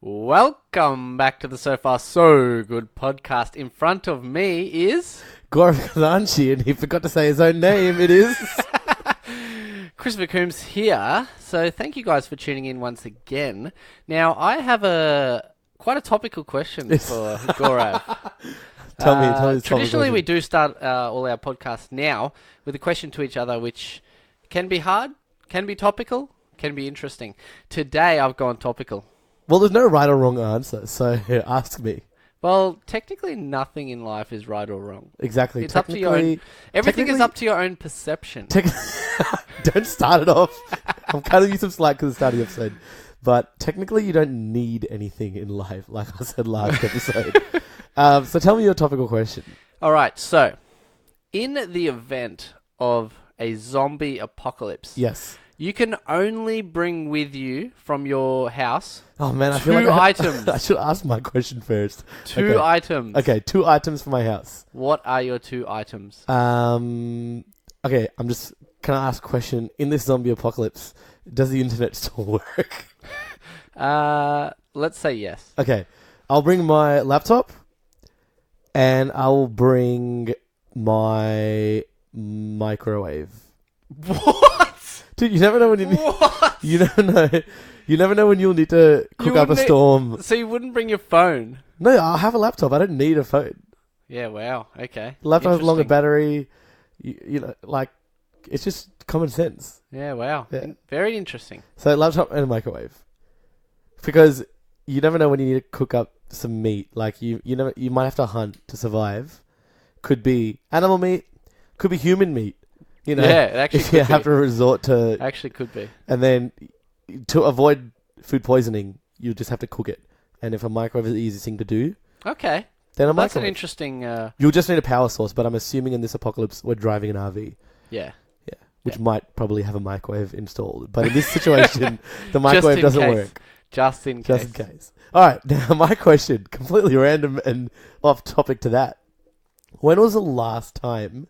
Welcome back to the So Far So Good podcast. In front of me is... Gaurav Khazanchi, and he forgot to say his own name. It is... Christopher Coombs here. So thank you guys for tuning in once again. Now, I have quite a topical question for Gaurav. Tell me. Traditionally, we do start all our podcasts now with a question to each other, which can be hard, can be topical, can be interesting. Today, I've gone topical. Well, there's no right or wrong answer, so ask me. Well, technically, nothing in life is right or wrong. Exactly. It's up to your own. Everything is up to your own perception. Don't start it off. I'm cutting you some slack because it's the start of the episode. But technically, you don't need anything in life, like I said last episode. So tell me your topical question. All right. So, in the event of a zombie apocalypse, Yes. you can only bring with you from your house Oh man, I feel like items. I should ask my question first. Two items. Okay, 2 items for my house. What are your 2 items? Okay, can I ask a question? In this zombie apocalypse, does the internet still work? Let's say yes. Okay, I'll bring my laptop, and I'll bring my microwave. What? Dude, you never know when you never know. You never know when you'll need to cook up a storm. So you wouldn't bring your phone? No, I'll have a laptop. I don't need a phone. Yeah, wow. Okay. The laptop has a longer battery. You know, like, it's just common sense. Yeah, wow. Yeah. Very interesting. So laptop and a microwave. Because you never know when you need to cook up some meat. Like, you might have to hunt to survive. Could be animal meat. Could be human meat. You know, yeah, it actually if you have to resort to... Actually could be. And then to avoid food poisoning, you just have to cook it. And if a microwave is the easiest thing to do... Okay. Then That's an interesting... You'll just need a power source, but I'm assuming in this apocalypse we're driving an RV. Yeah. Yeah. Which might probably have a microwave installed. But in this situation, the microwave doesn't work. Just in case. Just in case. Alright, now my question, completely random and off topic to that. When was the last time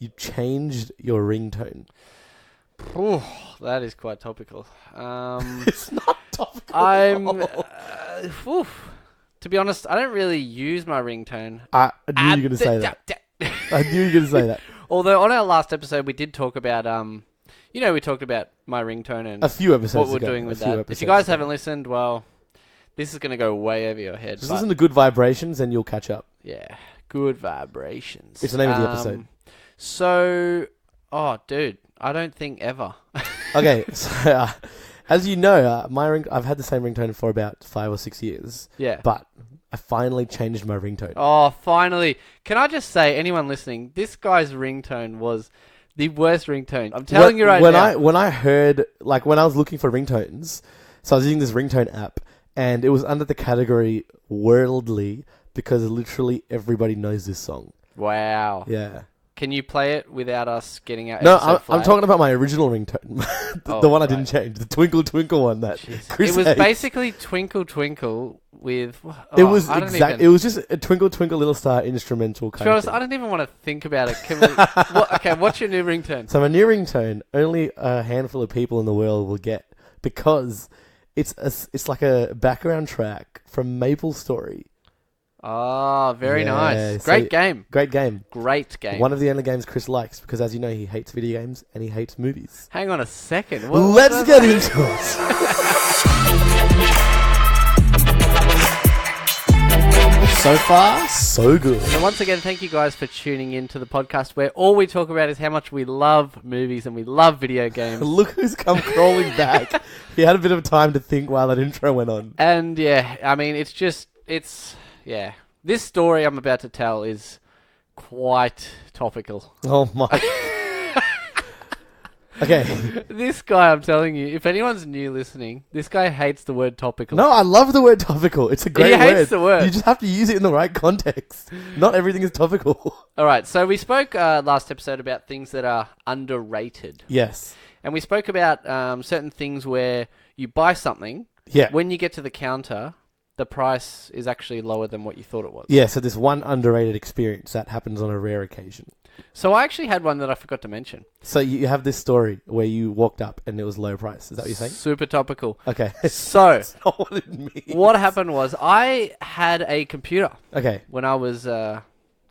you changed your ringtone? Ooh, that is quite topical. It's not topical. To be honest, I don't really use my ringtone. I knew you were going to say that. I knew you were going to say that. Although on our last episode, we did talk about, we talked about my ringtone and a few episodes what we're doing with that. If you guys haven't listened, well, this is going to go way over your head. Just listen to good vibrations and you'll catch up. Yeah, good vibrations. It's the name of the episode. So, dude, I don't think ever. Okay, so as you know, I've had the same ringtone for about 5 or 6 years. Yeah. But I finally changed my ringtone. Oh, finally. Can I just say, anyone listening, this guy's ringtone was the worst ringtone. I'm telling you right now. When I heard, like, when I was looking for ringtones, so I was using this ringtone app, and it was under the category worldly, because literally everybody knows this song. Wow. Yeah. Can you play it without us getting out? No, I'm talking about my original ringtone. the one I didn't change. The Twinkle Twinkle one that Chris It was hates. basically Twinkle Twinkle with... it was It was just a Twinkle Twinkle Little Star instrumental kind of thing. I don't even want to think about it. Okay, what's your new ringtone? So my new ringtone, only a handful of people in the world will get, because it's like a background track from Maple Story. Oh, very nice. Great game. Great game. Great game. One of the only games Chris likes, because as you know, he hates video games and he hates movies. Hang on a second. Let's get into it. So far, so good. And once again, thank you guys for tuning in to the podcast where all we talk about is how much we love movies and we love video games. Look who's come crawling back. He had a bit of time to think while that intro went on. And yeah, I mean, yeah. This story I'm about to tell is quite topical. Oh my. Okay. This guy, I'm telling you, if anyone's new listening, this guy hates the word topical. No, I love the word topical. It's a great word. He hates the word. You just have to use it in the right context. Not everything is topical. All right, so we spoke last episode about things that are underrated. Yes. And we spoke about certain things where you buy something. Yeah. When you get to the counter, the price is actually lower than what you thought it was. Yeah, so this one underrated experience that happens on a rare occasion. So I actually had one that I forgot to mention. So you have this story where you walked up and it was low price. Is that what you're saying? Super topical. Okay. So That's not what it means. what happened was I had a computer Okay. when I was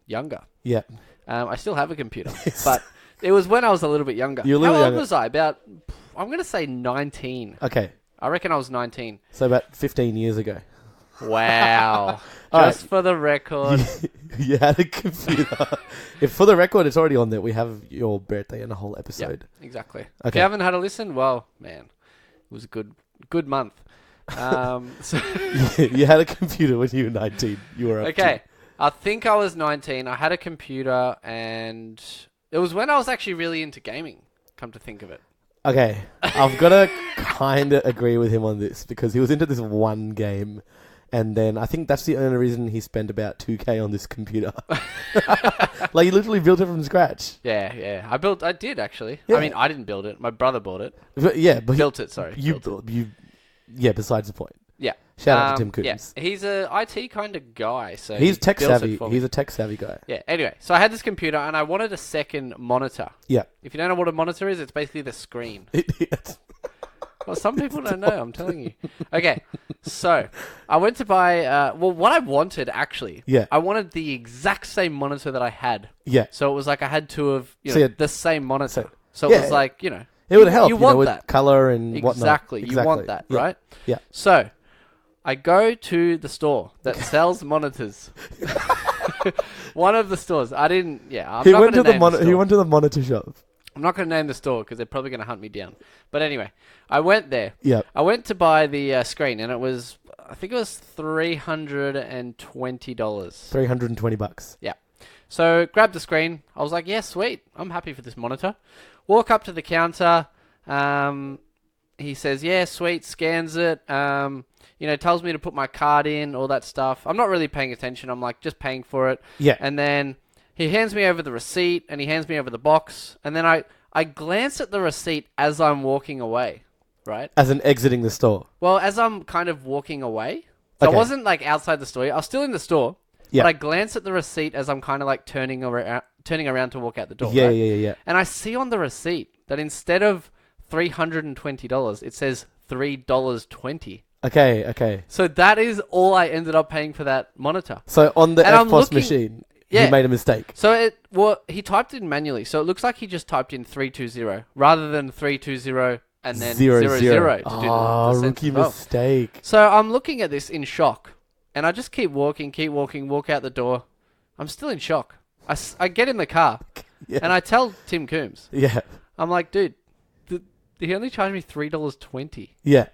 younger. Yeah. I still have a computer, Yes. but it was when I was a little bit younger. You're a little How old younger. was I? About, I'm going to say 19. Okay. I reckon I was 19. So about 15 years ago. Wow. All Just for the record. You had a computer. If for the record, it's already on there. We have your birthday and a whole episode. Exactly. If Okay. you haven't had a listen, well, man, it was a good month. So You had a computer when you were 19. You were up okay. I think I was 19. I had a computer, and it was when I was actually really into gaming, come to think of it. Okay. I've got to kind of agree with him on this because he was into this one game. And then I think that's the only reason he spent about 2K on this computer. Like, he literally built it from scratch. Yeah. I did, actually. Yeah. I mean, I didn't build it. My brother bought it. But Built it, sorry. Yeah, besides the point. Yeah. Shout out to Tim Coombs. Yeah. He's a IT kind of guy, so He's tech built it savvy. for me. He's a tech savvy guy. Yeah, anyway, so I had this computer, and I wanted a second monitor. Yeah. If you don't know what a monitor is, it's basically the screen. It's- Well, some people don't know, I'm telling you. Okay, so I went to buy, what I wanted, actually, Yeah. I wanted the exact same monitor that I had. Yeah. So it was like I had two of, So you had- the same monitor. So yeah, it was like, It would help, you want with that. color and whatnot. Exactly, you want that, Yeah. right? Yeah. So I go to the store that sells monitors. One of the stores. I'm He not went going to name the He store. went to the monitor shop. I'm not going to name the store because they're probably going to hunt me down. But anyway, I went there. Yeah. I went to buy the screen, and I think it was $320. $320. Yeah. So grabbed the screen. I was like, yeah, sweet. I'm happy for this monitor. Walk up to the counter. He says, yeah, sweet. Scans it. Tells me to put my card in, all that stuff. I'm not really paying attention. I'm like just paying for it. Yeah. And then he hands me over the receipt, and he hands me over the box. And then I glance at the receipt as I'm walking away, right? As in exiting the store. Well, as I'm kind of walking away. So Okay. I wasn't like outside the store. I was still in the store. Yeah. But I glance at the receipt as I'm kind of like turning around to walk out the door. Yeah, right? yeah. And I see on the receipt that instead of $320, it says $3.20. Okay. So that is all I ended up paying for that monitor. So on the And I'm FPOS looking- machine, Yeah. he made a mistake. So he typed in manually. So it looks like he just typed in 320 rather than 320 and then 000 to do the cents rookie as well. mistake. So I'm looking at this in shock, and I just keep walking, walk out the door. I'm still in shock. I get in the car, Yeah. and I tell Tim Coombs, Yeah. I'm like, dude, he only charged me $3.20. Yeah.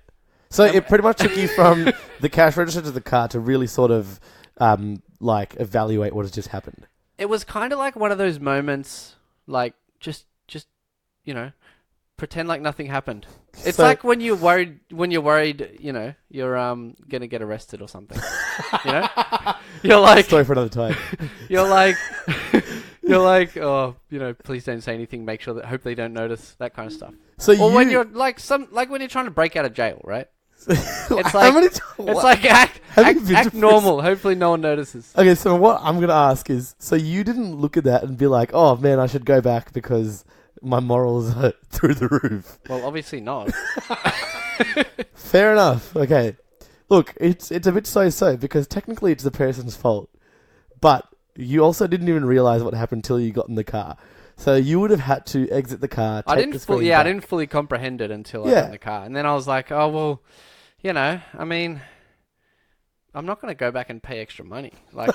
So it pretty much took you from the cash register to the car to really sort of evaluate what has just happened. It was kind of like one of those moments, like just pretend like nothing happened. It's So- like when you're worried, you're gonna get arrested or something. You're like, Story for another time. you're like, oh, please don't say anything. Make sure that hope they don't notice, that kind of stuff. So Or when you're like when you're trying to break out of jail, right? It's how like many it's like act Have you been to act normal. Hopefully no one notices. Okay, so what I'm gonna ask is, so you didn't look at that and be like, "Oh man, I should go back because my morals are through the roof." Well, obviously not. Fair enough. Okay, look, it's a bit so because technically it's the person's fault, but you also didn't even realize what happened until you got in the car. So you would have had to exit the car. I take didn't the screen I back. didn't fully comprehend it until I Yeah. got in the car, and then I was like, oh well, I mean, I'm not going to go back and pay extra money. Like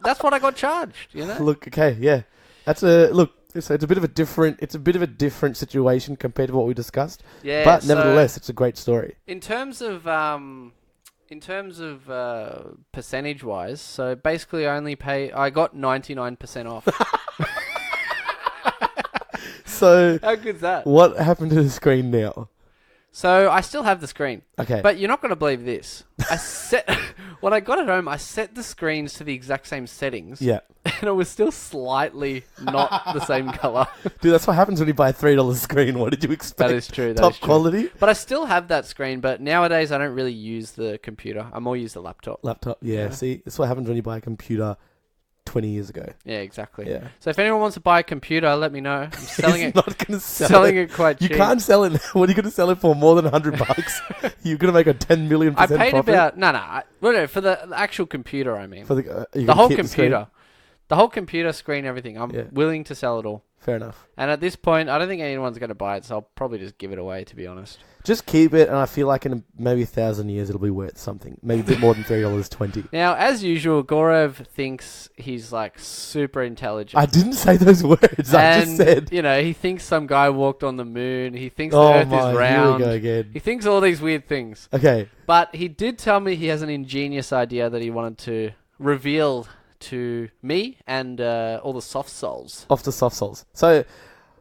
that's what I got charged. Look, okay, yeah, that's a look. So it's a bit of a different situation compared to what we discussed. Yeah, But so nevertheless, it's a great story. in terms of percentage wise, so basically I got 99% off. So How good's that? what happened to the screen now? So I still have the screen, Okay. but you're not going to believe this. When I got it home, I set the screens to the exact same settings. Yeah. And it was still slightly not the same color. Dude, that's what happens when you buy a $3 screen. What did you expect? That is true. Top quality? But I still have that screen, but nowadays I don't really use the computer. I more use the laptop. Laptop. Yeah, Yeah. see, that's what happens when you buy a computer 20 years ago. Yeah, exactly. Yeah. So if anyone wants to buy a computer, let me know. I'm selling He's it. not going to sell Selling it. it quite You cheap. can't sell it. What are you going to sell it for? More than $100? You're going to make a 10 million I percent paid profit? about no for the actual computer. I mean, For the whole computer, the whole computer screen, everything. I'm willing to sell it all. Fair enough. And at this point, I don't think anyone's going to buy it, so I'll probably just give it away. To be honest. Just keep it, and I feel like in maybe 1,000 years it'll be worth something. Maybe a bit more than $3.20. Now, as usual, Gaurav thinks he's like super intelligent. I didn't say those words. I just said. You know, he thinks some guy walked on the moon. He thinks the Earth is round. Here we go again. He thinks all these weird things. Okay. But he did tell me he has an ingenious idea that he wanted to reveal to me and all the soft souls. Off to soft souls. So,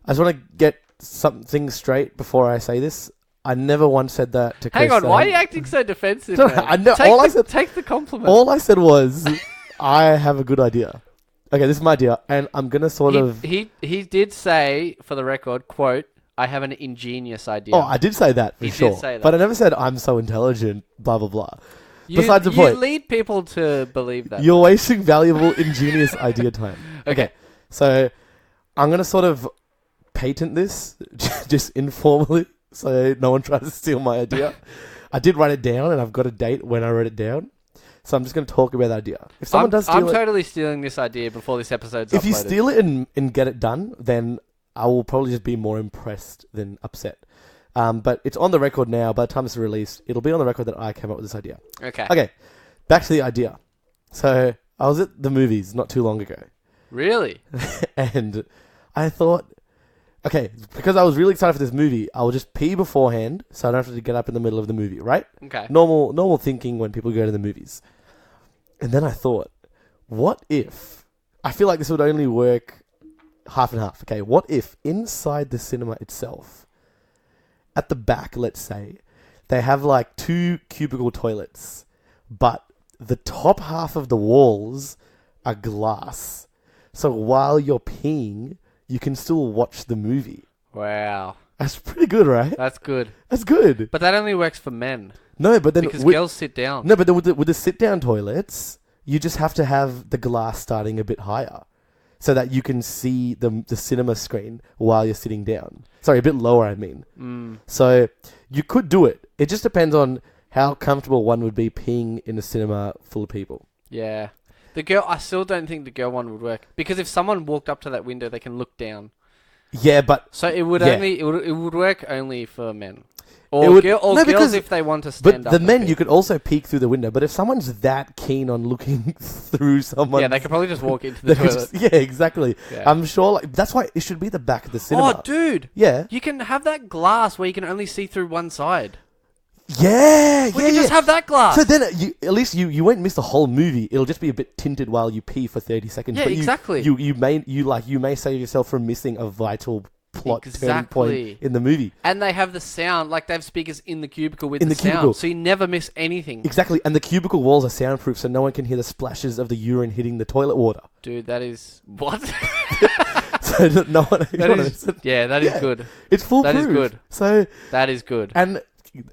I just want to get something straight before I say this. I never once said that to Chris. Hang on, why are you acting so defensive? No, man? I know. Take the compliment. All I said was, I have a good idea. Okay, this is my idea, and I'm gonna He did say, for the record, quote, "I have an ingenious idea." Oh, I did say that for sure. Did say that. But I never said I'm so intelligent. Blah blah blah. You, Besides the point, you lead people to believe that. You're wasting valuable, ingenious idea time. Okay, so I'm gonna sort of patent this just informally. So no one tries to steal my idea. I did write it down, and I've got a date when I wrote it down. So I'm just going to talk about the idea. If someone does steal I'm totally stealing this idea before this episode's uploaded. If you steal it and get it done, then I will probably just be more impressed than upset. But it's on the record now. By the time it's released, it'll be on the record that I came up with this idea. Okay, back to the idea. So I was at the movies not too long ago. Really? And I thought, okay, because I was really excited for this movie, I will just pee beforehand so I don't have to get up in the middle of the movie, right? Okay. Normal thinking when people go to the movies. And then I thought, what if... I feel like this would only work half and half. Okay, what if inside the cinema itself, at the back, let's say, they have like 2 cubicle toilets, but the top half of the walls are glass. So while you're peeing, you can still watch the movie. Wow. That's pretty good, right? That's good. That's good. But that only works for men. No, but then... Because girls sit down. No, but then with the sit-down toilets, you just have to have the glass starting a bit higher so that you can see the cinema screen while you're sitting down. Sorry, a bit lower, I mean. So you could do it. It just depends on how comfortable one would be peeing in a cinema full of people. Yeah. I still don't think the girl one would work. Because if someone walked up to that window, they can look down. Yeah, but... So it would only... It would work only for men. Or girls if they want to stand up. But the men, you could also peek through the window. But if someone's that keen on looking through someone... Yeah, they could probably just walk into the toilet. Yeah, exactly. Yeah. I'm sure... that's why it should be the back of the cinema. Oh, dude. Yeah. You can have that glass where you can only see through one side. Yeah, We can just have that glass. So then, at least you won't miss the whole movie. It'll just be a bit tinted while you pee for 30 seconds. Yeah, but exactly. You may save yourself from missing a vital plot turning point in the movie. And they have the sound, like they have speakers in the cubicle with the sound, so you never miss anything. Exactly, and the cubicle walls are soundproof, so no one can hear the splashes of the urine hitting the toilet water. Dude, that is what? So no one. That is good. It's foolproof. That is good. So that is good. And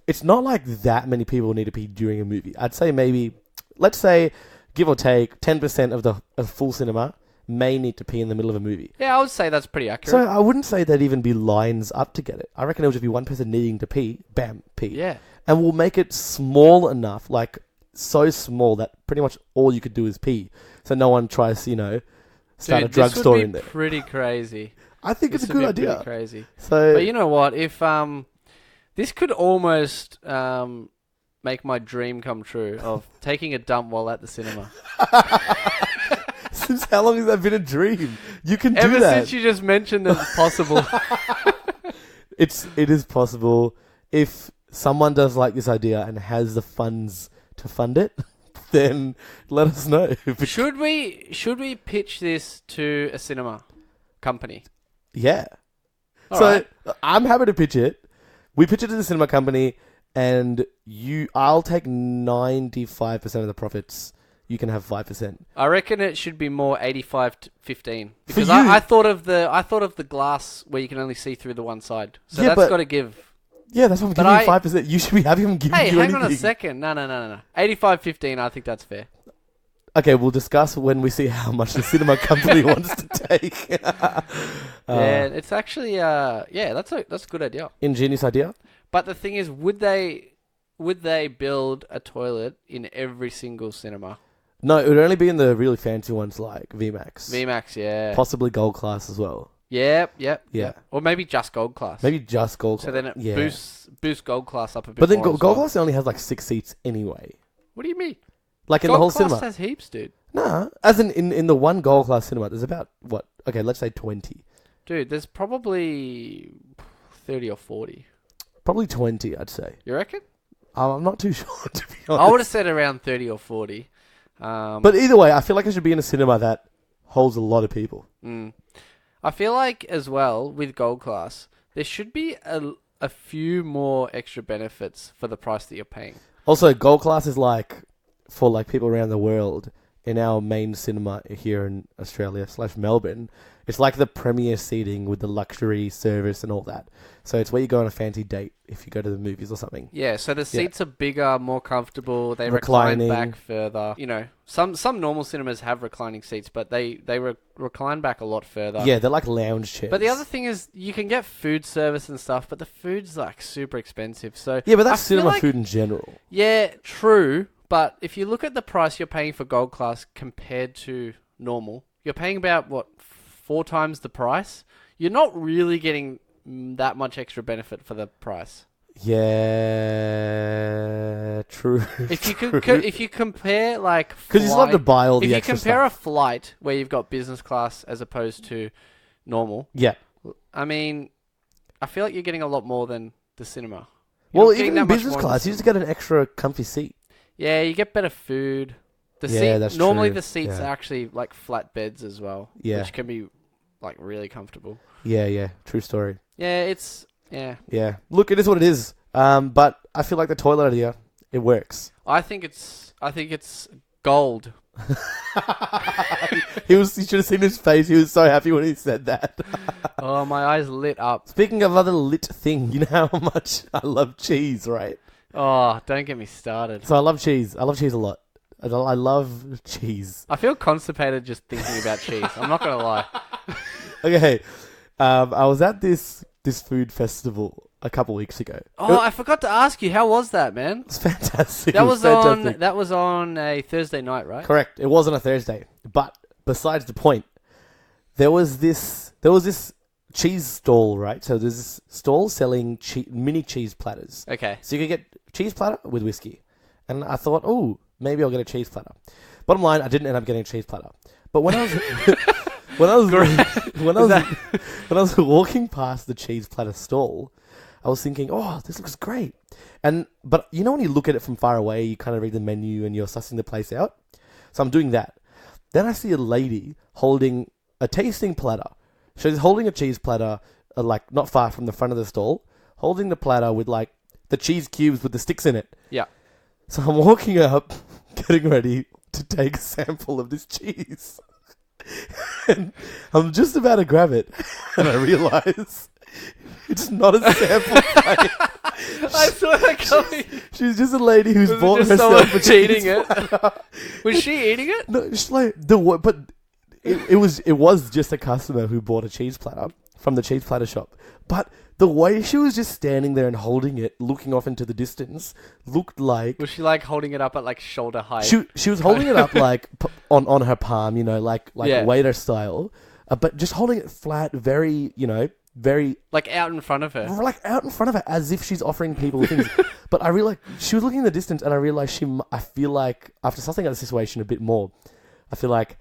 it's not like that many people need to pee during a movie. I'd say maybe, let's say, give or take, 10% of the full cinema may need to pee in the middle of a movie. Yeah, I would say that's pretty accurate. So I wouldn't say there'd even be lines up to get it. I reckon it would just be one person needing to pee, bam, pee. Yeah. And we'll make it small enough, like so small that pretty much all you could do is pee. So no one tries to, start a drugstore in there. This would be pretty crazy. I think it's a good idea. Pretty crazy. So, but you know what? If this could almost make my dream come true of taking a dump while at the cinema. Since how long has that been a dream? You can do that. Ever since you just mentioned that it's possible. It is possible. If someone does like this idea and has the funds to fund it, then let us know. Should we pitch this to a cinema company? Yeah. All right. I'm happy to pitch it. We pitch it to the cinema company, and I'll take 95% of the profits. You can have 5%. I reckon it should be more 85-15 because I thought of the glass where you can only see through the one side. So that's got to give. Yeah, that's what I'm giving you 5%. You should be having him giving you anything. Hang on a second. No. 85-15, I think that's fair. Okay, we'll discuss when we see how much the cinema company wants to take. Yeah, it's actually that's a good idea. Ingenious idea. But the thing is, would they build a toilet in every single cinema? No, it would only be in the really fancy ones like VMAX. VMAX, yeah. Possibly Gold Class as well. Yep. Yeah. Or maybe just Gold Class. Maybe just Gold Class. So then it boosts Gold Class up a bit But then more. Gold Class only has like 6 seats anyway. What do you mean? Like in Gold the whole Class cinema. has heaps, dude. Nah, as in the one Gold Class cinema, there's about, what? Okay, let's say 20. Dude, there's probably 30 or 40. Probably 20, I'd say. You reckon? I'm not too sure, to be honest. I would have said around 30 or 40. But either way, I feel like I should be in a cinema that holds a lot of people. I feel like, as well, with Gold Class, there should be a few more extra benefits for the price that you're paying. Also, Gold Class is like, for like people around the world, in our main cinema here in Australia / Melbourne, it's like the premier seating with the luxury service and all that. So it's where you go on a fancy date if you go to the movies or something. Yeah, so the seats are bigger, more comfortable. They Reclining. recline back further. You know, some normal cinemas have reclining seats, but they recline back a lot further. Yeah, they're like lounge chairs. But the other thing is, you can get food service and stuff, but the food's like super expensive. So yeah, but that's I feel cinema like, food in general. Yeah, true. But if you look at the price you're paying for Gold Class compared to normal, you're paying about, 4 times the price? You're not really getting that much extra benefit for the price. Yeah, true. If you true. if you compare like, because you still have to buy all the if extra you compare stuff. a flight where you've got business class as opposed to normal, Yeah. I mean, I feel like you're getting a lot more than the cinema. Well, not getting even that in much business more class, than you the just get an extra comfy seat. Yeah, you get better food. That's normally true. the seats Yeah. are actually like flat beds as well, Yeah. which can be like really comfortable. Yeah, true story. Yeah, Yeah. Look, it is what it is. But I feel like the toilet idea, it works. I think it's gold. You should have seen his face. He was so happy when he said that. Oh, my eyes lit up. Speaking of other lit thing, you know how much I love cheese, right? Oh, don't get me started. So I love cheese. I love cheese a lot. I love cheese. I feel constipated just thinking about cheese. I'm not gonna lie. Okay, I was at this food festival a couple weeks ago. Oh, I forgot to ask you. How was that, man? It's fantastic. That It was fantastic. on a Thursday night, right? Correct. It wasn't a Thursday, but besides the point, there was this cheese stall, right? So there's this stall selling mini cheese platters. Okay. So you could get cheese platter with whiskey, and I thought, oh, maybe I'll get a cheese platter. Bottom line, I didn't end up getting a cheese platter. But when I was when I was walking past the cheese platter stall, I was thinking, oh, this looks great. But you know when you look at it from far away, you kind of read the menu and you're sussing the place out? So I'm doing that. Then I see a lady holding a tasting platter. She's holding a cheese platter, like not far from the front of the stall, holding the platter with like the cheese cubes with the sticks in it. Yeah. So I'm walking up, getting ready to take a sample of this cheese. And I'm just about to grab it, and I realise it's not a sample plate. I saw that coming. She's just a lady who's bought just herself a someone cheese eating it? platter. Was she eating it? No, it's like but it was just a customer who bought a cheese platter from the cheese platter shop. But the way she was just standing there and holding it, looking off into the distance, looked like... Was she like holding it up at like shoulder height? She was holding it up like on her palm, you know, like Yeah. waiter style, but just holding it flat, very, you know, very... Like out in front of her. Like out in front of her, as if she's offering people things. But I realized she was looking in the distance, and I realized I feel like, after sussing out the situation a bit more, I feel like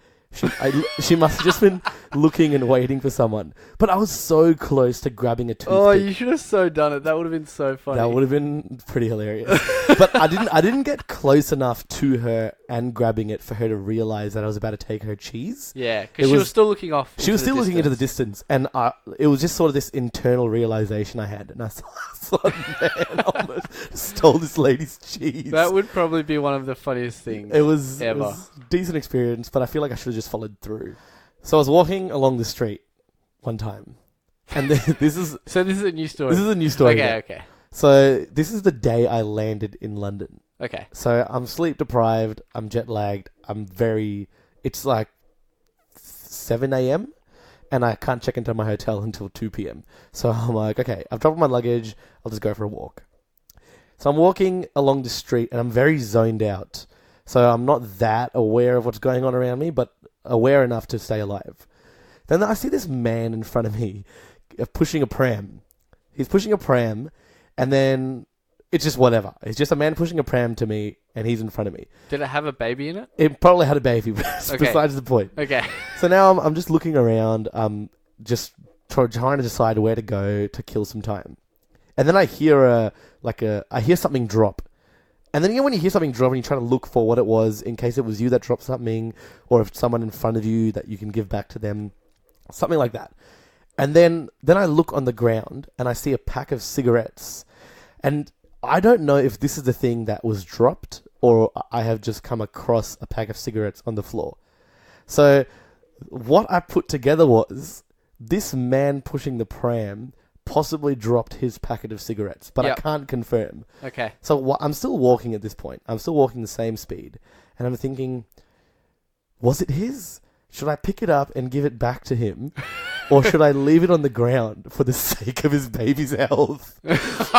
she must have just been looking and waiting for someone. But I was so close to grabbing a toothpick. Oh, you should have so done it. That would have been so funny. That would have been pretty hilarious. But I didn't get close enough to her and grabbing it for her to realize that I was about to take her cheese. Yeah, because she was still looking off. She was still looking into the distance, and it was just sort of this internal realization I had, and I thought, man, I almost stole this lady's cheese. That would probably be one of the funniest things It was ever. a decent experience, but I feel like I should have just followed through. So I was walking along the street one time, and this is So this is a new story. a new story. Okay, now. okay. So this is the day I landed in London. Okay. So I'm sleep deprived. I'm jet lagged. It's like 7 a.m. and I can't check into my hotel until 2 p.m. So I'm like, okay, I've dropped my luggage. I'll just go for a walk. So I'm walking along the street and I'm very zoned out. So I'm not that aware of what's going on around me, but aware enough to stay alive. Then I see this man in front of me pushing a pram. He's pushing a pram, and then it's just whatever. It's just a man pushing a pram to me, and he's in front of me. Did it have a baby in it? It probably had a baby, besides the point. Okay. So now I'm just looking around, just trying to decide where to go to kill some time. And then I hear I hear something drop. And then when you hear something drop and you're trying to look for what it was in case it was you that dropped something, or if someone in front of you that you can give back to them, something like that. And then I look on the ground and I see a pack of cigarettes. And I don't know if this is the thing that was dropped or I have just come across a pack of cigarettes on the floor. So what I put together was this man pushing the pram possibly dropped his packet of cigarettes, but I can't confirm. Okay. So I'm still walking at this point. I'm still walking the same speed. And I'm thinking, was it his? Should I pick it up and give it back to him? Or should I leave it on the ground for the sake of his baby's health? That's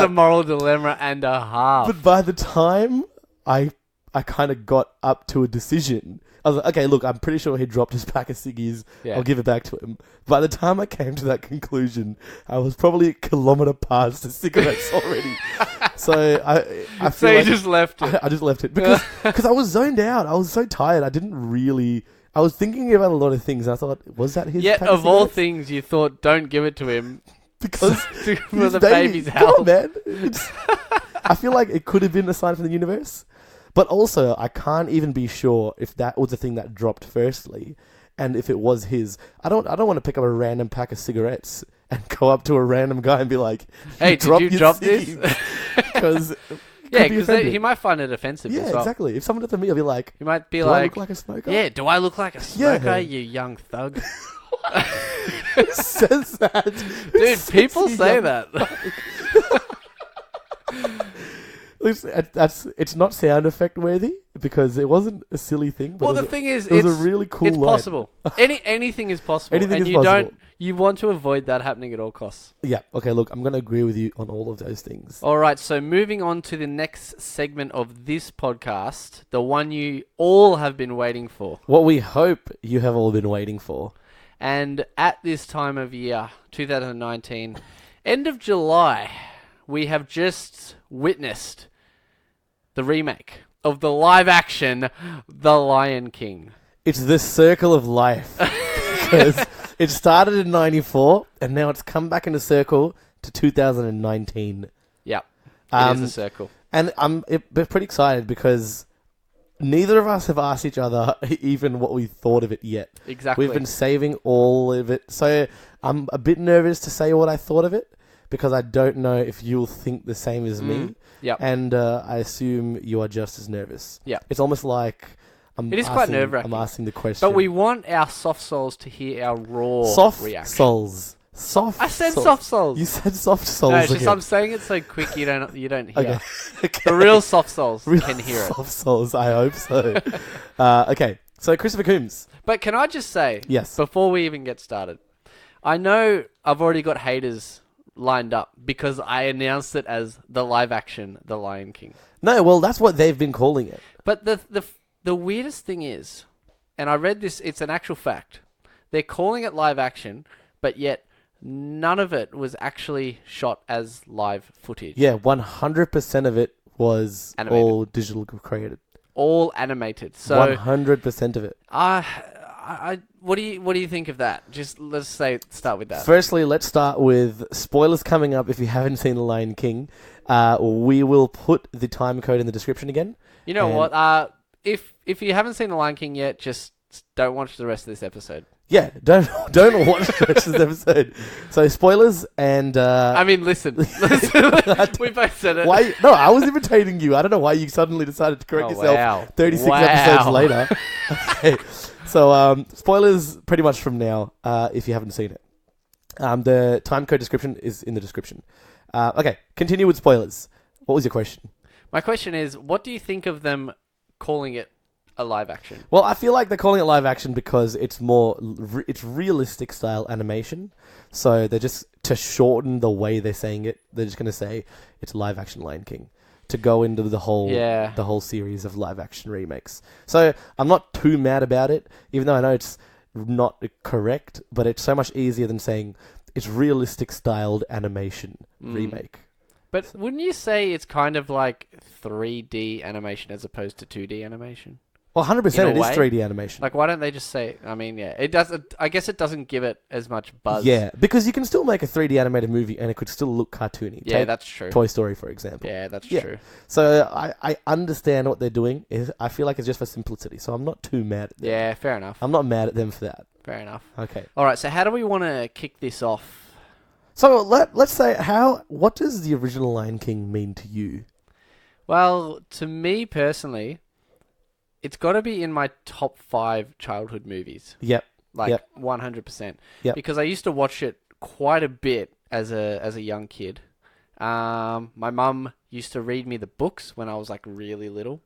a moral dilemma and a half. But by the time I kind of got up to a decision, I was like, okay, look, I'm pretty sure he dropped his pack of ciggies. Yeah. I'll give it back to him. By the time I came to that conclusion, I was probably a kilometre past the cigarettes already. So I feel like just left it. I just left it because I was zoned out. I was so tired. I was thinking about a lot of things. And I thought, was that his? Yet pack of of all cigarettes? things, you thought, don't give it to him Because for the baby's Come health. on, man. I feel like it could have been a sign from the universe. But also, I can't even be sure if that was the thing that dropped firstly, and if it was his. I don't want to pick up a random pack of cigarettes and go up to a random guy and be like, "Hey, did you drop this?" Because because he might find it offensive. Yeah, as well. exactly. If someone did to me, I'll be like, he might be do like, I look like a smoker? "Yeah, do I look like a smoker? Yeah. You young thug." Who says that? Who Dude, says people you say young that. It's not sound effect worthy because it wasn't a silly thing. But Well, the thing is, it was a really cool it's line. possible. Anything is possible. Anything and is you possible. you want to avoid that happening at all costs. Yeah. Okay. Look, I'm going to agree with you on all of those things. All right. So moving on to the next segment of this podcast, the one you all have been waiting for. What we hope you have all been waiting for. And at this time of year, 2019, end of July, we have just witnessed the remake of the live action The Lion King. It's the circle of life because it started in '94 and now it's come back in a circle to 2019. Yep. It is a circle. And I'm pretty excited because neither of us have asked each other even what we thought of it yet. Exactly. We've been saving all of it. So I'm a bit nervous to say what I thought of it because I don't know if you'll think the same as me. Yep. And I assume you are just as nervous. Yeah. It's almost like It is quite nerve-wracking. I'm asking the question. But we want our soft souls to hear our raw soft reaction. souls. Soft. I said souls. soft souls. You said soft souls. No, it's just again. I'm saying it so quick you don't hear. Okay. The real soft souls Real can hear it. soft souls. I hope so. Okay. So Christopher Coombs. But can I just say, Yes. before we even get started, I know I've already got haters lined up because I announced it as the live action The Lion King. No, well, that's what they've been calling it. But the weirdest thing is, and I read this, it's an actual fact. They're calling it live action, but yet none of it was actually shot as live footage. Yeah, 100% of it was Animated. all digital created. All animated. So 100% of it. what do you think of that? Just let's start with that. Firstly, let's start with spoilers coming up. If you haven't seen The Lion King, we will put the time code in the description again. You know and- what? If you haven't seen The Lion King yet, just don't watch the rest of this episode. Yeah, don't watch the rest of this episode. So spoilers and I mean, listen. We both said it. why? No, I was imitating you. I don't know why you suddenly decided to correct yourself. Wow. 36 Wow. episodes later. Okay, so spoilers pretty much from now. If you haven't seen it, the time code description is in the description. Okay, continue with spoilers. What was your question? My question is, what do you think of them calling it a live action? Well, I feel like they're calling it live action because it's it's realistic style animation. So they're just, to shorten the way they're saying it, they're just going to say it's live action Lion King to go into the whole series of live action remakes. So I'm not too mad about it, even though I know it's not correct, but it's so much easier than saying it's realistic styled animation remake. But wouldn't you say it's kind of like 3D animation as opposed to 2D animation? Well, 100% it is 3D animation. Like, why don't they just say... I mean, yeah, it does. I guess it doesn't give it as much buzz. Yeah, because you can still make a 3D animated movie and it could still look cartoony. Yeah, that's true. Toy Story, for example. Yeah, that's true. So I understand what they're doing. I feel like it's just for simplicity, so I'm not too mad at them. Yeah, fair enough. I'm not mad at them for that. Fair enough. Okay. All right, so how do we want to kick this off? So let's say, what does the original Lion King mean to you? Well, to me personally, it's got to be in my top 5 childhood movies. Yep. Like 100%. Yep. Because I used to watch it quite a bit as a young kid. My mum used to read me the books when I was like really little.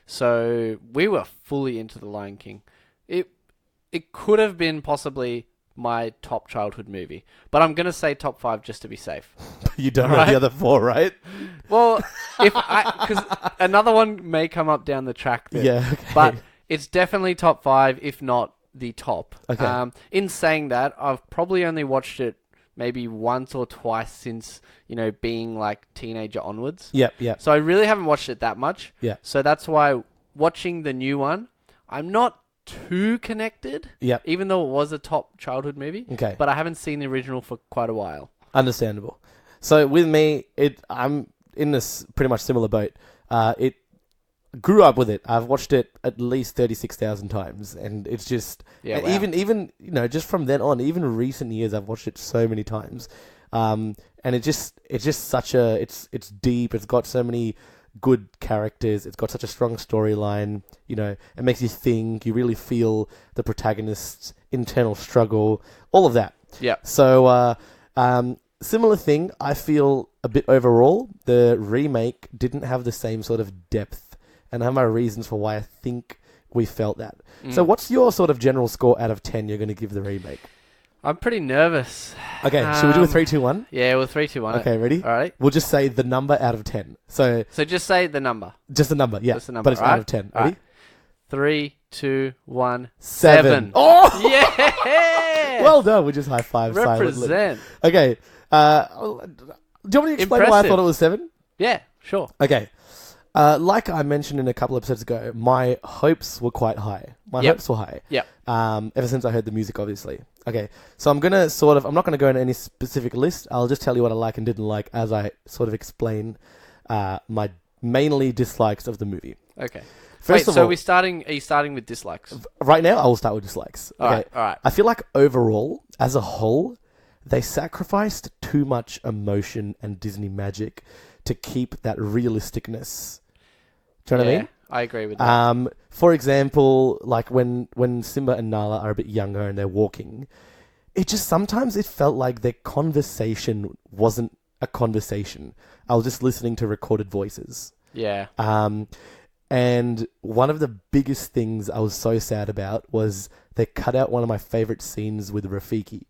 So we were fully into The Lion King. It could have been possibly my top childhood movie, but I'm gonna say top 5 just to be safe. You don't know the other 4, right? Well, because another one may come up down the track there. Yeah, okay. But it's definitely top 5, if not the top. Okay. In saying that, I've probably only watched it maybe once or twice since, being like teenager onwards. Yep. So I really haven't watched it that much. Yeah. So that's why watching the new one, I'm not too connected. Yep. Even though it was a top childhood movie. Okay. But I haven't seen the original for quite a while. Understandable. So with me, I'm in this pretty much similar boat. It grew up with it. I've watched it at least 36,000 times, and it's just even just from then on, even recent years, I've watched it so many times. And it's just it's deep. It's got so many good characters. It's got such a strong storyline. It makes you think. You really feel the protagonist's internal struggle. All of that. Yeah. So, similar thing. I feel a bit overall. The remake didn't have the same sort of depth, and I have my reasons for why I think we felt that. So, what's your sort of general score out of 10 you're going to give the remake? I'm pretty nervous. Okay, should we do a 3, 2, 1? Yeah, well, 3, 2, 1. Okay, ready? All right. We'll just say the number out of 10. So just say the number. Just the number, yeah. Just the number, but it's right? out of 10. Ready? Right. 3, 2, 1, 7. 7. Oh! Yeah! Well done. We just high five silently. Represent. Okay. Do you want me to explain why I thought it was 7? Yeah, sure. Okay. Like I mentioned in a couple episodes ago, my hopes were quite high. My hopes were high. Yeah. Ever since I heard the music, obviously. Okay. So I'm not going to go into any specific list. I'll just tell you what I like and didn't like as I sort of explain my mainly dislikes of the movie. Okay. First of all, are you starting with dislikes? Right now, I will start with dislikes. All right. I feel like overall, as a whole, they sacrificed too much emotion and Disney magic to keep that realisticness. Do you know what I mean? I agree with that. For example, like when Simba and Nala are a bit younger and they're walking, sometimes it felt like their conversation wasn't a conversation. I was just listening to recorded voices. Yeah. And one of the biggest things I was so sad about was they cut out one of my favorite scenes with Rafiki.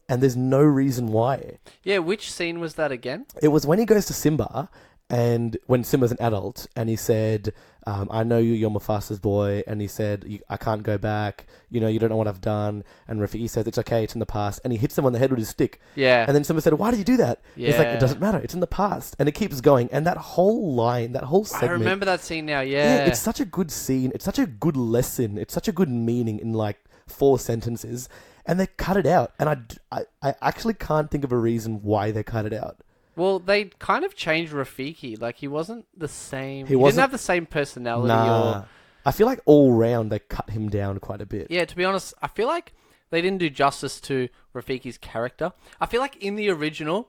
And there's no reason why. Yeah, which scene was that again? It was when he goes to Simba, and when Simba's an adult, and he said, I know you're Mufasa's boy, and he said, I can't go back, you don't know what I've done, and Rafiki says, it's okay, it's in the past, and he hits him on the head with his stick. Yeah. And then Simba said, why did you do that? Yeah. He's like, it doesn't matter, it's in the past. And it keeps going, and that whole line, that whole segment... I remember that scene now, Yeah, it's such a good scene, it's such a good lesson, it's such a good meaning in like 4 sentences, and they cut it out, and I actually can't think of a reason why they cut it out. Well, they kind of changed Rafiki. Like, he wasn't the same. He wasn't- didn't have the same personality. Nah. I feel like all round they cut him down quite a bit. Yeah, to be honest, I feel like they didn't do justice to Rafiki's character. I feel like in the original,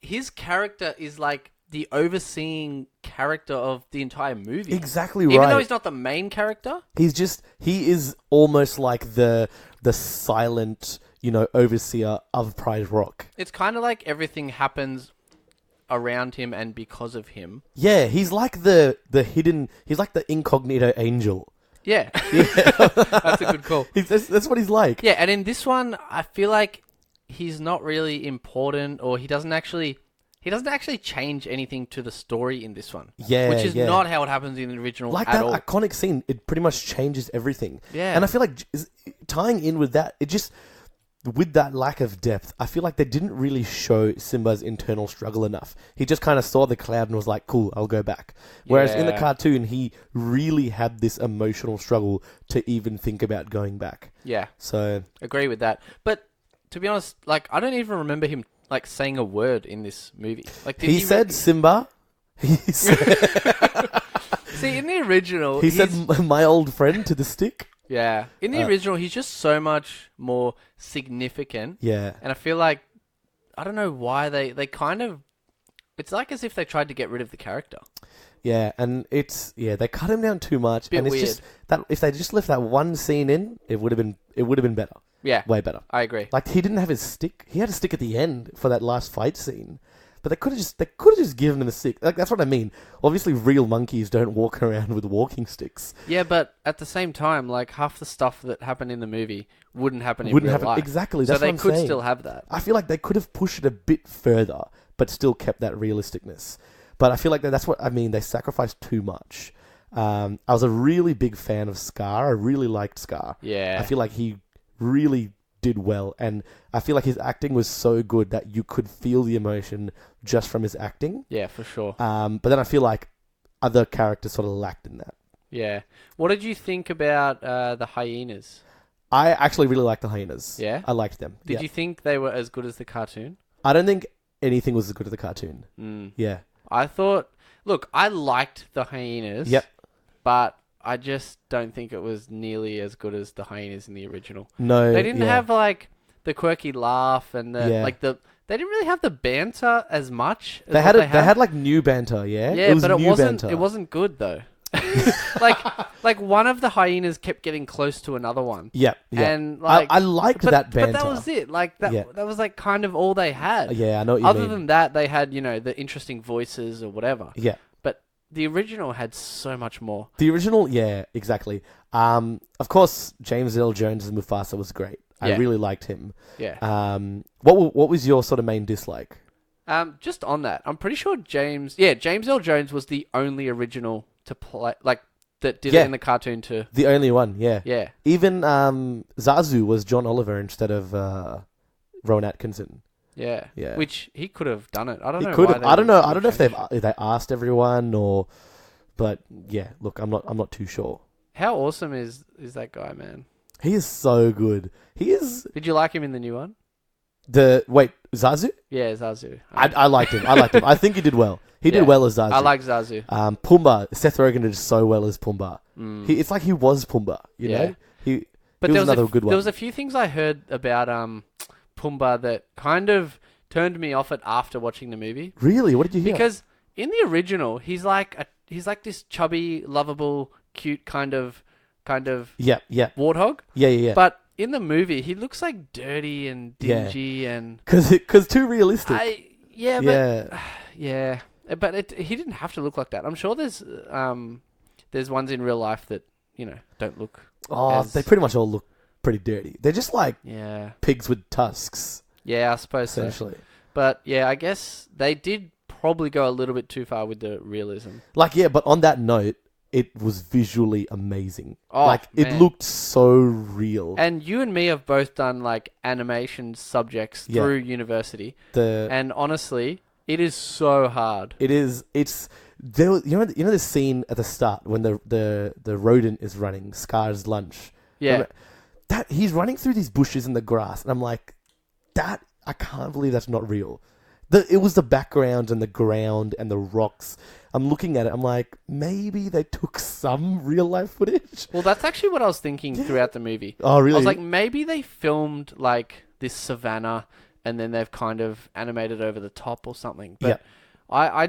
his character is like the overseeing character of the entire movie. Exactly right. Even though he's not the main character. He is almost like the silent, overseer of Pride Rock. It's kind of like everything happens around him and because of him. Yeah, he's like the hidden. He's like the incognito angel. Yeah, that's a good call. That's what he's like. Yeah, and in this one, I feel like he's not really important, or he doesn't actually change anything to the story in this one. Yeah, which is not how it happens in the original like at that all. iconic scene. It pretty much changes everything. Yeah, and I feel like tying in with that, it just with that lack of depth, I feel like they didn't really show Simba's internal struggle enough. He just kind of saw the cloud and was like, "Cool, I'll go back." Whereas in the cartoon, he really had this emotional struggle to even think about going back. Yeah, so agree with that. But to be honest, like I don't even remember him like saying a word in this movie. Like he said Simba. He said, see, in the original, he said my old friend to the stick. Yeah. In the original, he's just so much more significant. Yeah. And I feel like, I don't know why they kind of, it's like as if they tried to get rid of the character. Yeah, and they cut him down too much. Bit and it's weird. just that if they just left that one scene in, it would have been better. Yeah. Way better. I agree. Like he didn't have his stick. He had a stick at the end for that last fight scene. But they could have just given him a stick. Like that's what I mean. Obviously, real monkeys don't walk around with walking sticks. Yeah, but at the same time, like half the stuff that happened in the movie wouldn't happen in real life. Exactly. So That's they what I'm could saying. still have that. I feel like they could have pushed it a bit further, but still kept that realisticness. But I feel like that's what I mean. They sacrificed too much. I was a really big fan of Scar. I really liked Scar. Yeah. I feel like he really did well, and I feel like his acting was so good that you could feel the emotion just from his acting. Yeah, for sure. But then I feel like other characters sort of lacked in that. Yeah. What did you think about the hyenas? I actually really liked the hyenas. Yeah? I liked them. Did you think they were as good as the cartoon? I don't think anything was as good as the cartoon. Yeah. I thought... Look, I liked the hyenas. Yep. But I just don't think it was nearly as good as the hyenas in the original. No. They didn't have, like, the quirky laugh and the... Yeah. Like, the... They didn't really have the banter as much as They had what they had like new banter, yeah? Yeah, but it wasn't banter. it wasn't good though. like one of the hyenas kept getting close to another one. Yeah. And like I liked that banter. But that was it. Like that was like kind of all they had. Yeah, I know what you mean. Other than that, they had, the interesting voices or whatever. Yeah. But the original had so much more. The original, yeah, exactly. Of course, James Earl Jones as Mufasa was great. I really liked him. Yeah. What was your sort of main dislike? Just on that, I'm pretty sure James Earl Jones was the only original to play, like, that did it in the cartoon too. The only one, yeah. Yeah. Even Zazu was John Oliver instead of Rowan Atkinson. Yeah. Yeah. Which he could have done it. I don't know. I don't know. I don't know if they asked everyone but yeah. Look, I'm not too sure. How awesome is that guy, man? He is so good. He is. Did you like him in the new one? Zazu? Yeah, Zazu. I liked him. I think he did well. He did well as Zazu. I like Zazu. Pumbaa. Seth Rogen did so well as Pumbaa. It's like he was Pumbaa. You know. But there was another good one. There was a few things I heard about Pumbaa that kind of turned me off it after watching the movie. Really? What did you hear? Because in the original, he's like this chubby, lovable, cute kind of warthog. Yeah. But in the movie, he looks like dirty and dingy and because too realistic. But he didn't have to look like that. I'm sure there's ones in real life that don't look. They pretty much all look pretty dirty. They're just like pigs with tusks. Yeah, I suppose essentially. So. But yeah, I guess they did probably go a little bit too far with the realism. But on that note, it was visually amazing. It looked so real. And you and me have both done like animation subjects through university. And honestly, it is so hard. It is. It's there. You know the scene at the start when the rodent is running Scar's lunch. Yeah. Remember, that he's running through these bushes in the grass, and I'm like, that I can't believe that's not real. It was the background and the ground and the rocks. I'm looking at it. I'm like, maybe they took some real life footage. Well, that's actually what I was thinking throughout the movie. Oh, really? I was like, maybe they filmed like this savannah and then they've kind of animated over the top or something. But I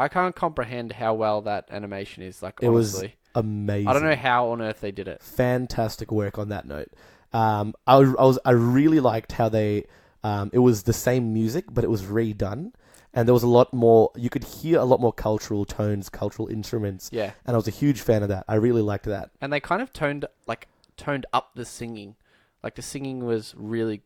can't comprehend how well that animation is. Like, honestly, it was amazing. I don't know how on earth they did it. Fantastic work on that note. I really liked how they. It was the same music, but it was redone. and there was a lot more. You could hear a lot more cultural tones, cultural instruments. Yeah. And I was a huge fan of that. I really liked that. And they kind of toned up the singing. Like the singing was really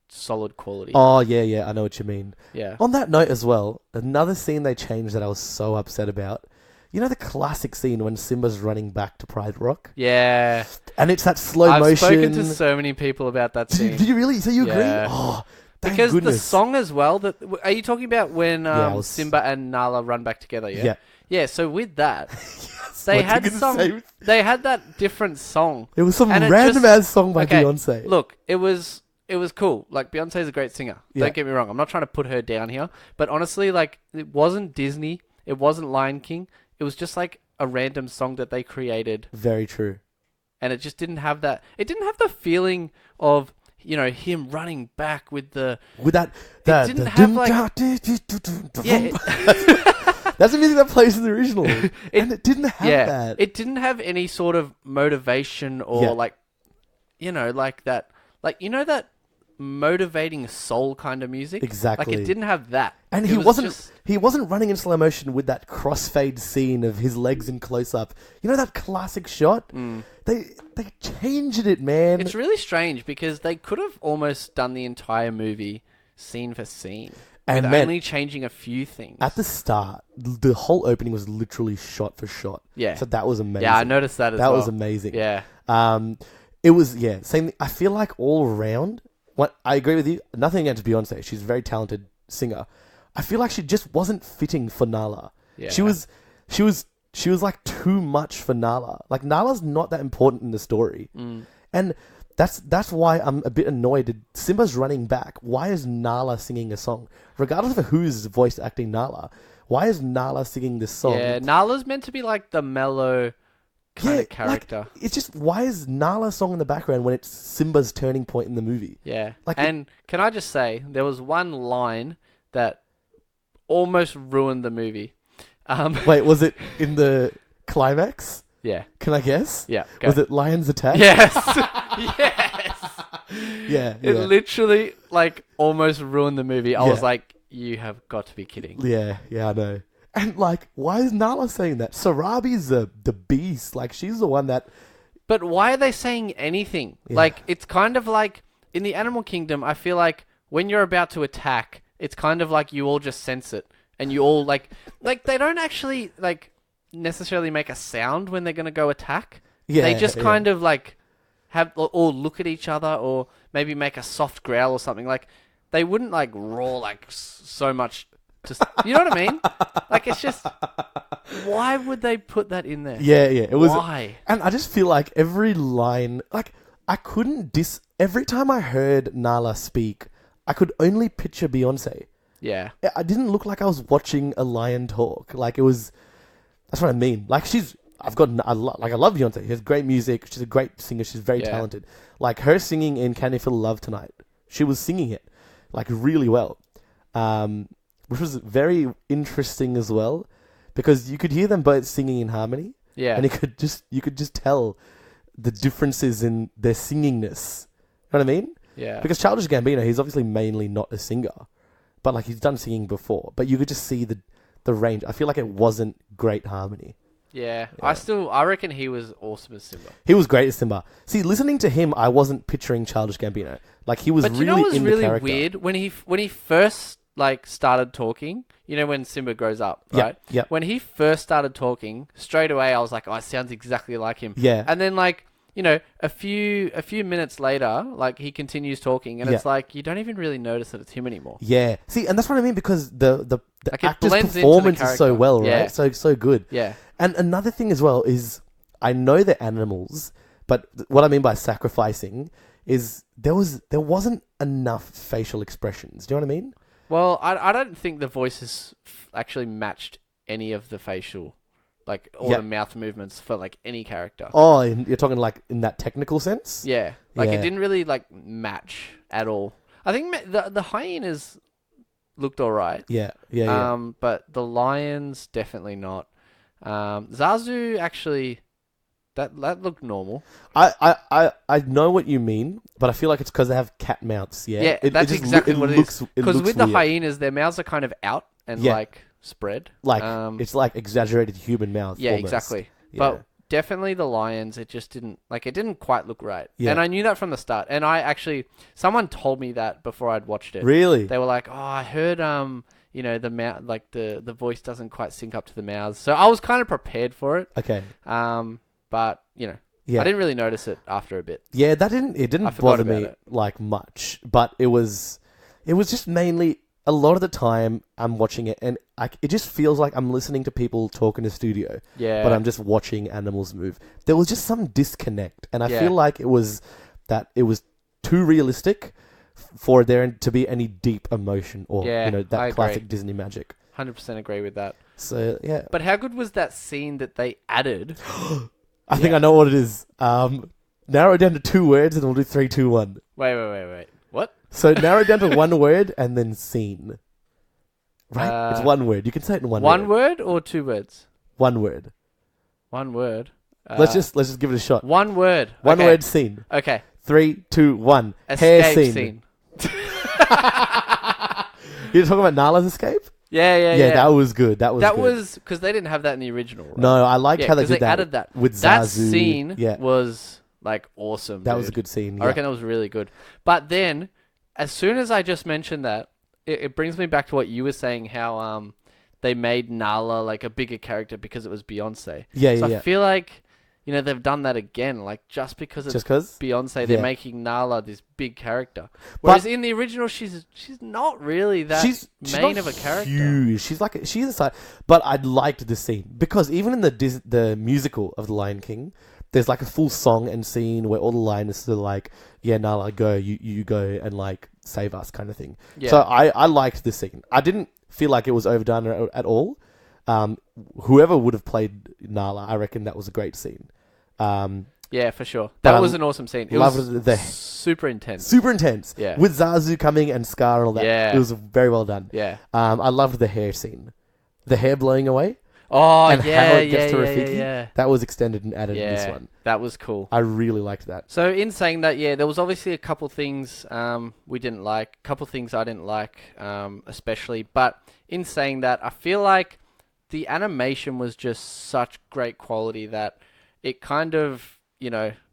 solid quality. Oh, yeah, I know what you mean. Yeah. On that note as well, another scene they changed that I was so upset about. You know the classic scene when Simba's running back to Pride Rock? Yeah. And it's that slow I've motion. spoken to so many people about that scene. Did you really? So you agree? Yeah. Oh, thank because goodness. the song as well. Are you talking about when Yeah, Simba and Nala run back together? Yeah. Yeah. Yeah. So with that, Yes, they what had you gonna say? They had that different song. It was some and it random just- ass song by okay, Beyonce. Look, it was cool. Like Beyonce's a great singer. Yeah. Don't get me wrong. I'm not trying to put her down here, but honestly, like it wasn't Disney. It wasn't Lion King. It was just like a random song that they created, Very true. and it just didn't have that. It didn't have the feeling of him running back with the. With that, didn't have, like- Yeah, that's the music that plays in the original, and it didn't have yeah. that. It didn't have any sort of motivation or Yeah. like that, that motivating soul kind of music. Exactly. Like it didn't have that. And It he was wasn't just- he wasn't running in slow motion with that crossfade scene of his legs in close up. You know that classic shot? They changed it, man. It's really strange because they could have almost done the entire movie scene for scene, And with man, only changing a few things. at the start, the whole opening was literally shot for shot. Yeah. So that was amazing. Yeah, I noticed that as That well. was amazing. Yeah. It was, same thing. I feel like all around, I agree with you. Nothing against Beyonce. She's a very talented singer. I feel like she just wasn't fitting for Nala. Yeah. She was like too much for Nala. Like Nala's not that important in the story. And that's why I'm a bit annoyed. Simba's running back. Why is Nala singing a song? Regardless of who's voice acting Nala, why is Nala singing this song? Yeah, Nala's meant to be like the mellow kind of character. Like, it's just, why is Nala's song in the background when it's Simba's turning point in the movie? Yeah. Like and can I just say, there was one line that almost ruined the movie. Wait, was it in the climax? Yeah. Can I guess? Yeah. Go. Was it Lion's Attack? Yes. Yes. Yeah. It Yeah. literally like almost ruined the movie. I was Yeah. like, you have got to be kidding. Yeah, I know. And like, why is Nala saying that? Sarabi's the beast. Like, she's the one that. But why are they saying anything? Yeah. Like, it's kind of like in the animal kingdom, I feel like when you're about to attack, it's kind of like you all just sense it. And you all like they don't actually like necessarily make a sound when they're going to go attack. Yeah, They just yeah. kind of like have or look at each other or maybe make a soft growl or something. Like they wouldn't like roar like so much. You know what I mean? Like it's just, why would they put that in there? Yeah. It was. Why? And I just feel like every line, like, I couldn't every time I heard Nala speak, I could only picture Beyonce. Yeah. I didn't look like I was watching a lion talk. Like, it was. That's what I mean. Like, I love Beyonce. She has great music. She's a great singer. She's very Yeah. talented. Like, her singing in Can You Feel the Love Tonight, she was singing it, like, really well. Which was very interesting as well, because you could hear them both singing in harmony. Yeah. And you could just tell the differences in their singingness. You know what I mean? Yeah. Because Childish Gambino, he's obviously mainly not a singer, but like he's done singing before. But you could just see the range. I feel like it wasn't great harmony. Yeah. I reckon he was awesome as Simba. He was great as Simba. See, listening to him, I wasn't picturing Childish Gambino. Like he was But really you know what was in the really character. weird? When he first like started talking, you know, when Simba grows up, Yeah, right? yeah. When he first started talking, straight away I was like, oh, it sounds exactly like him. Yeah. And then like, you know, a few minutes later, like he continues talking and Yeah. it's like you don't even really notice that it's him anymore. Yeah. See, and that's what I mean, because the Like, it actor's blends into the performance is so character. well, Yeah. right? So good. Yeah. And another thing as well is, I know they're animals, but what I mean by sacrificing is there wasn't enough facial expressions. Do you know what I mean? Well, I don't think the voices actually matched any of the facial, like, or Yeah. the mouth movements for, like, any character. Oh, you're talking like in that technical sense? Yeah. Like, Yeah. it didn't really, like, match at all. I think the hyenas looked alright. Yeah. But the lions, definitely not. Zazu, actually, that looked normal. I know what you mean, but I feel like it's because they have cat mouths. Yeah, Yeah, that's exactly what it is. Because with the weird. hyenas, their mouths are kind of out, and Yeah. like spread. Like it's like exaggerated human mouth. Yeah, almost. exactly. Yeah. But definitely the lions, it just didn't it didn't quite look right. Yeah. And I knew that from the start. And someone told me that before I'd watched it. Really? They were like, "Oh, I heard the mouth, like the voice doesn't quite sync up to the mouths." So I was kind of prepared for it. Okay. But Yeah. I didn't really notice it after a bit. Yeah, it didn't I forgot bother about me it. like much, but it was just mainly a lot of the time I'm watching it and it just feels like I'm listening to people talk in a studio, Yeah. but I'm just watching animals move. There was just some disconnect, and I Yeah. feel like it was too realistic for there to be any deep emotion or Yeah, I that agree. classic Disney magic. 100% agree with that. So yeah, But how good was that scene that they added? I think I know what it is. Narrow it down to 2 words, and we'll do 3, 2, 1. Wait. What? So narrow it down to 1 word and then scene. Right? It's 1 word. You can say it in one One word. word or 2 words? 1 word. 1 word. Let's just give it a shot. 1 word. 1 Okay. word scene. Okay. 3, 2, 1. Escape Hair scene. scene. You're talking about Nala's escape? Yeah. That was good. That That good. was because they didn't have that in the original. Right? No, I liked how they 'cause did that. added that with That Zazu. scene Yeah. was like awesome. That dude. was a good scene. I Yeah. reckon that was really good. But then, as soon as I just mentioned that, it brings me back to what you were saying. How they made Nala like a bigger character because it was Beyonce. Yeah, So yeah. I feel like they've done that again. Like just because it's Just because? Beyonce, Yeah. they're making Nala this big character. Whereas in the original, she's not really that She's main not of a character. huge. She's a side. But I liked the scene because even in the musical of The Lion King, there's like a full song and scene where all the lions are like, "Yeah, Nala, go, you go and like save us," kind of thing. Yeah. So I liked the scene. I didn't feel like it was overdone at all. Whoever would have played Nala, I reckon that was a great scene. Yeah, for sure. But That I was an awesome scene. It loved was the- super intense. Super intense. Yeah. With Zazu coming and Scar and all that. Yeah. It was very well done. Yeah. I loved the hair scene. The hair blowing away. Oh, And yeah, how it gets to yeah, Rafiki. yeah. That was extended and added in this Yeah, one. that was cool. I really liked that. So in saying that, yeah, there was obviously a couple things we didn't like, a couple things I didn't like, especially. But in saying that, I feel like the animation was just such great quality that it kind of,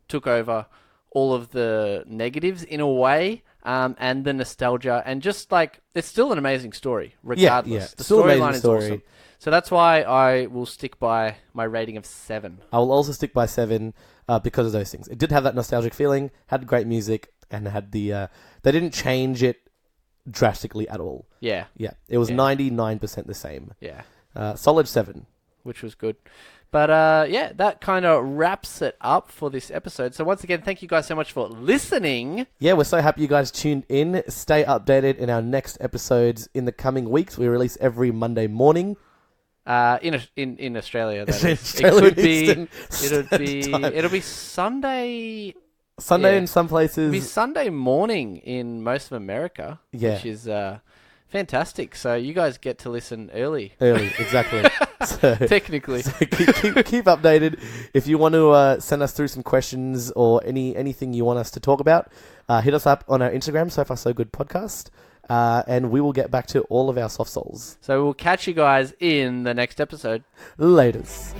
took over all of the negatives in a way, and the nostalgia, and just like it's still an amazing story, regardless. Yeah. The Still amazing storyline is story. awesome. So that's why I will stick by my rating of 7. I will also stick by 7 because of those things. It did have that nostalgic feeling, had great music, and had the... they didn't change it drastically at all. Yeah, Yeah. It was Yeah. 99% the same. yeah. Solid 7. Which was good. But yeah, that kind of wraps it up for this episode. So once again, thank you guys so much for listening. Yeah, we're so happy you guys tuned in. Stay updated in our next episodes in the coming weeks. We release every Monday morning. In Australia, that is. Australian It could Eastern be. Time. It'll be Sunday. Sunday Yeah. in some places. It'll be Sunday morning in most of America, Yeah. which is fantastic. So you guys get to listen early, Early, exactly. So, technically. so keep updated. If you want to send us through some questions or anything you want us to talk about, hit us up on our Instagram, So Far So Good Podcast, and we will get back to all of our soft souls. So we'll catch you guys in the next episode. Laters.